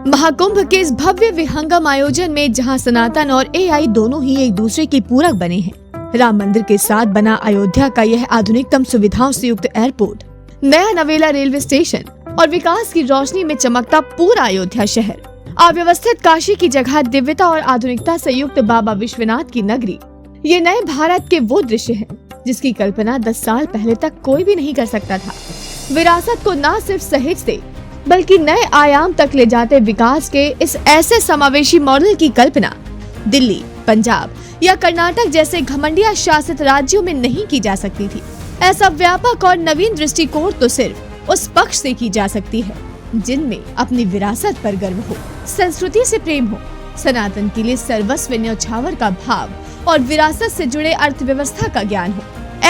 महाकुंभ के इस भव्य विहंगम आयोजन में जहां सनातन और एआई दोनों ही एक दूसरे के पूरक बने हैं, राम मंदिर के साथ बना अयोध्या का यह आधुनिकतम सुविधाओं से युक्त एयरपोर्ट, नया नवेला रेलवे स्टेशन और विकास की रोशनी में चमकता पूरा अयोध्या शहर, अव्यवस्थित काशी की जगह दिव्यता और आधुनिकता से युक्त बाबा विश्वनाथ की नगरी, ये नए भारत के वो दृश्य हैं जिसकी कल्पना 10 साल पहले तक कोई भी नहीं कर सकता था। विरासत को न सिर्फ सहेजते बल्कि नए आयाम तक ले जाते विकास के इस ऐसे समावेशी मॉडल की कल्पना दिल्ली, पंजाब या कर्नाटक जैसे घमंडिया शासित राज्यों में नहीं की जा सकती थी। ऐसा व्यापक और नवीन दृष्टिकोण तो सिर्फ उस पक्ष से की जा सकती है जिनमें अपनी विरासत पर गर्व हो, संस्कृति से प्रेम हो, सनातन के लिए सर्वस्व न्यौछावर का भाव और विरासत से जुड़े अर्थव्यवस्था का ज्ञान हो।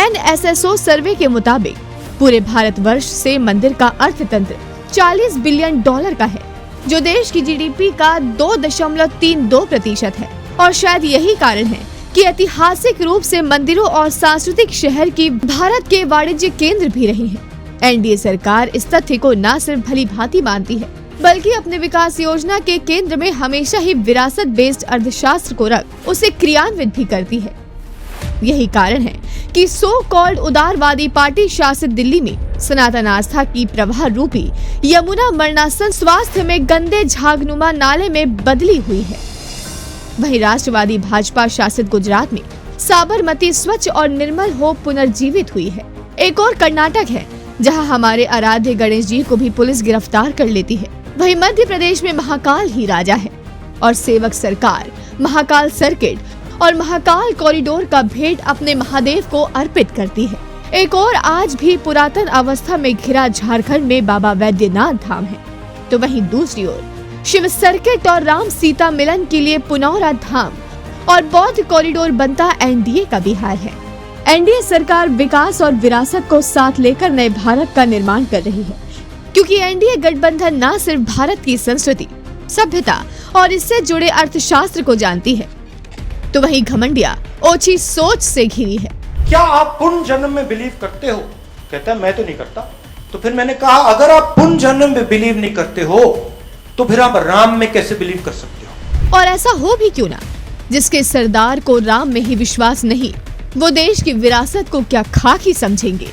NSSO सर्वे के मुताबिक पूरे भारतवर्ष से मंदिर का अर्थतंत्र $40 बिलियन का है, जो देश की GDP का 2.32% है। और शायद यही कारण है कि ऐतिहासिक रूप से मंदिरों और सांस्कृतिक शहर की भारत के वाणिज्य केंद्र भी रही है। NDA सरकार इस तथ्य को न सिर्फ भली भांति मानती है बल्कि अपने विकास योजना के केंद्र में हमेशा ही विरासत बेस्ड अर्थशास्त्र को रख उसे क्रियान्वित भी करती है। यही कारण है कि सो कॉल्ड उदारवादी पार्टी शासित दिल्ली में सनातन आस्था की प्रवाह रूपी यमुना मरणासन स्वास्थ्य में गंदे झागनुमा नाले में बदली हुई है। वहीं राष्ट्रवादी भाजपा शासित गुजरात में साबरमती स्वच्छ और निर्मल हो पुनर्जीवित हुई है। एक और कर्नाटक है जहां हमारे आराध्य गणेश जी को भी पुलिस गिरफ्तार कर लेती है। वहीं मध्य प्रदेश में महाकाल ही राजा है और सेवक सरकार महाकाल सर्किट और महाकाल कॉरिडोर का भेंट अपने महादेव को अर्पित करती है। एक और आज भी पुरातन अवस्था में घिरा झारखंड में बाबा वैद्यनाथ धाम है, तो वहीं दूसरी ओर शिव सर्किट और राम सीता मिलन के लिए पुनौरा धाम और बौद्ध कॉरिडोर बनता NDA का बिहार है। NDA सरकार विकास और विरासत को साथ लेकर नए भारत का निर्माण कर रही है, क्योंकि NDA गठबंधन न सिर्फ भारत की संस्कृति, सभ्यता और इससे जुड़े अर्थशास्त्र को जानती है, तो वहीं घमंडिया ओछी सोच से घिरी है। क्या आप पुनः जन्म में बिलीव करते हो? कहता है मैं तो नहीं करता। तो फिर मैंने कहा अगर आप पुनः जन्म में बिलीव नहीं करते हो तो फिर आप राम में कैसे बिलीव कर सकते हो? और ऐसा हो भी क्यों ना, जिसके सरदार को राम में ही विश्वास नहीं, वो देश की विरासत को क्या खाक ही समझेंगे।